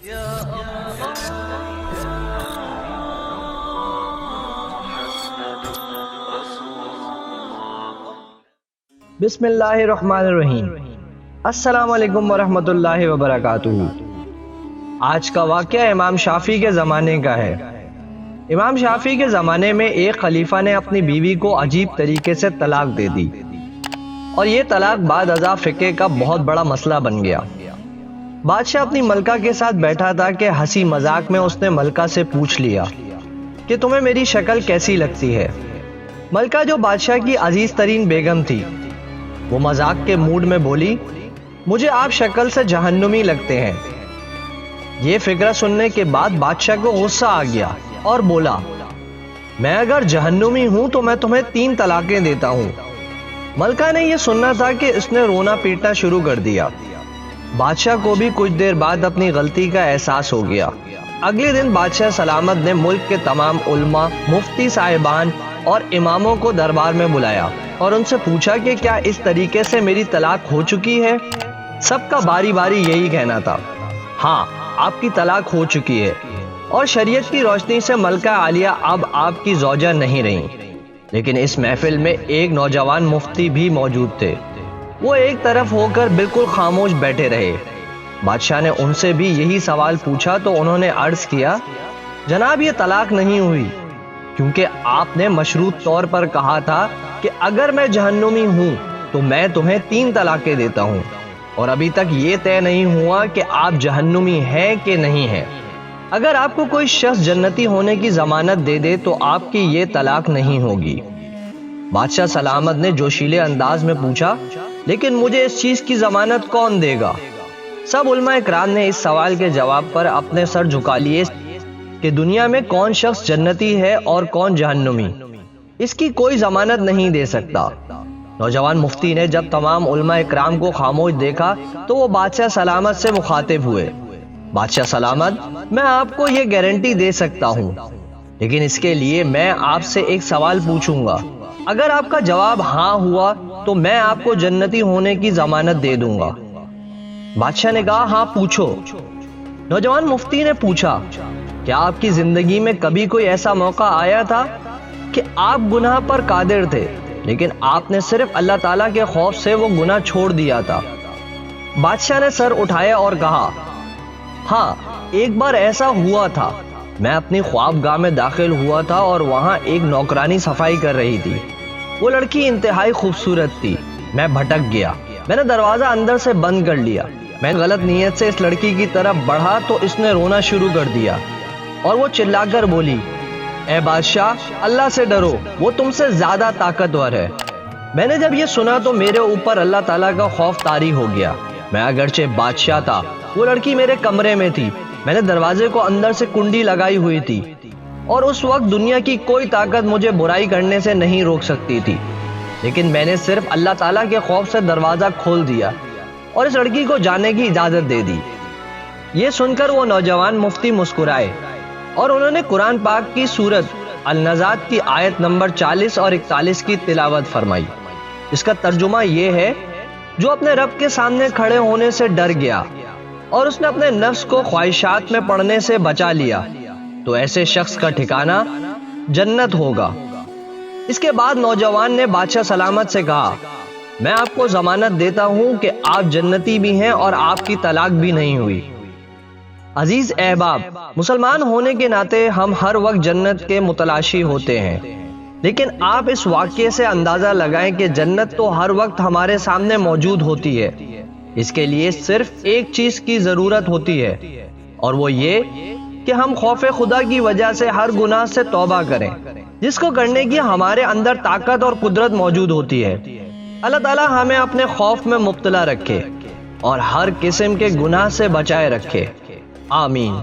بسم اللہ الرحمن الرحیم۔ السلام علیکم ورحمۃ اللہ وبرکاتہ۔ آج کا واقعہ امام شافعی کے زمانے کا ہے۔ امام شافعی کے زمانے میں ایک خلیفہ نے اپنی بیوی کو عجیب طریقے سے طلاق دے دی، اور یہ طلاق بعد ازاں فقہ کا بہت بڑا مسئلہ بن گیا۔ بادشاہ اپنی ملکہ کے ساتھ بیٹھا تھا کہ ہنسی مذاق میں اس نے ملکہ سے پوچھ لیا کہ تمہیں میری شکل کیسی لگتی ہے۔ ملکہ جو بادشاہ کی عزیز ترین بیگم تھی، وہ مذاق کے موڈ میں بولی، مجھے آپ شکل سے جہنمی لگتے ہیں۔ یہ فقرہ سننے کے بعد بادشاہ کو غصہ آ گیا اور بولا، میں اگر جہنمی ہوں تو میں تمہیں 3 طلاقیں دیتا ہوں۔ ملکہ نے یہ سننا تھا کہ اس نے رونا پیٹنا شروع کر دیا۔ بادشاہ کو بھی کچھ دیر بعد اپنی غلطی کا احساس ہو گیا۔ اگلے دن بادشاہ سلامت نے ملک کے تمام علماء، مفتی صاحبان اور اماموں کو دربار میں بلایا اور ان سے پوچھا کہ کیا اس طریقے سے میری طلاق ہو چکی ہے؟ سب کا باری باری یہی کہنا تھا، ہاں آپ کی طلاق ہو چکی ہے، اور شریعت کی روشنی سے ملکہ عالیہ اب آپ کی زوجہ نہیں رہی۔ لیکن اس محفل میں ایک نوجوان مفتی بھی موجود تھے۔ وہ ایک طرف ہو کر بالکل خاموش بیٹھے رہے۔ بادشاہ نے ان سے بھی یہی سوال پوچھا تو انہوں نے عرض کیا، جناب یہ طلاق نہیں ہوئی، کیونکہ آپ نے مشروط طور پر کہا تھا کہ اگر میں جہنمی ہوں تو میں تمہیں 3 طلاقیں دیتا ہوں، اور ابھی تک یہ طے نہیں ہوا کہ آپ جہنمی ہیں کہ نہیں ہیں۔ اگر آپ کو کوئی شخص جنتی ہونے کی ضمانت دے دے تو آپ کی یہ طلاق نہیں ہوگی۔ بادشاہ سلامت نے جوشیلے انداز میں پوچھا، لیکن مجھے اس چیز کی ضمانت کون دے گا؟ سب علماء اکرام نے اس سوال کے جواب پر اپنے سر جھکا لیے کہ دنیا میں کون شخص جنتی ہے اور کون جہنمی، اس کی کوئی ضمانت نہیں دے سکتا۔ نوجوان مفتی نے جب تمام علماء اکرام کو خاموش دیکھا تو وہ بادشاہ سلامت سے مخاطب ہوئے، بادشاہ سلامت، میں آپ کو یہ گارنٹی دے سکتا ہوں، لیکن اس کے لیے میں آپ سے ایک سوال پوچھوں گا۔ اگر آپ کا جواب ہاں ہوا تو میں آپ کو جنتی ہونے کی ضمانت دے دوں گا۔ بادشاہ نے کہا، ہاں پوچھو۔ نوجوان مفتی نے پوچھا، کیا آپ کی زندگی میں کبھی کوئی ایسا موقع آیا تھا کہ آپ گناہ پر قادر تھے لیکن آپ نے صرف اللہ تعالیٰ کے خوف سے وہ گناہ چھوڑ دیا تھا؟ بادشاہ نے سر اٹھایا اور کہا، ہاں ایک بار ایسا ہوا تھا۔ میں اپنی خوابگاہ میں داخل ہوا تھا اور وہاں ایک نوکرانی صفائی کر رہی تھی۔ وہ لڑکی انتہائی خوبصورت تھی۔ میں بھٹک گیا، میں نے دروازہ اندر سے بند کر لیا۔ میں غلط نیت سے اس لڑکی کی طرف بڑھا تو اس نے رونا شروع کر دیا اور وہ چلا کر بولی، اے بادشاہ اللہ سے ڈرو، وہ تم سے زیادہ طاقتور ہے۔ میں نے جب یہ سنا تو میرے اوپر اللہ تعالیٰ کا خوف طاری ہو گیا۔ میں اگرچہ بادشاہ تھا، وہ لڑکی میرے کمرے میں تھی، میں نے دروازے کو اندر سے کنڈی لگائی ہوئی تھی، اور اس وقت دنیا کی کوئی طاقت مجھے برائی کرنے سے نہیں روک سکتی تھی، لیکن میں نے صرف اللہ تعالیٰ کے خوف سے دروازہ کھول دیا اور اس لڑکی کو جانے کی اجازت دے دی۔ یہ سن کر وہ نوجوان مفتی مسکرائے اور انہوں نے قرآن پاک کی سورت النازعات کی آیت نمبر 40 اور 41 کی تلاوت فرمائی۔ اس کا ترجمہ یہ ہے، جو اپنے رب کے سامنے کھڑے ہونے سے ڈر گیا اور اس نے اپنے نفس کو خواہشات میں پڑنے سے بچا لیا تو ایسے شخص کا ٹھکانہ جنت ہوگا۔ اس کے بعد نوجوان نے بادشاہ سلامت سے کہا، میں آپ کو ضمانت دیتا ہوں کہ آپ جنتی بھی ہیں اور آپ کی طلاق بھی نہیں ہوئی۔ عزیز احباب، مسلمان ہونے کے ناطے ہم ہر وقت جنت کے متلاشی ہوتے ہیں، لیکن آپ اس واقعے سے اندازہ لگائیں کہ جنت تو ہر وقت ہمارے سامنے موجود ہوتی ہے۔ اس کے لیے صرف ایک چیز کی ضرورت ہوتی ہے، اور وہ یہ کہ ہم خوف خدا کی وجہ سے ہر گناہ سے توبہ کریں، جس کو کرنے کی ہمارے اندر طاقت اور قدرت موجود ہوتی ہے۔ اللہ تعالیٰ ہمیں اپنے خوف میں مبتلا رکھے اور ہر قسم کے گناہ سے بچائے رکھے، آمین۔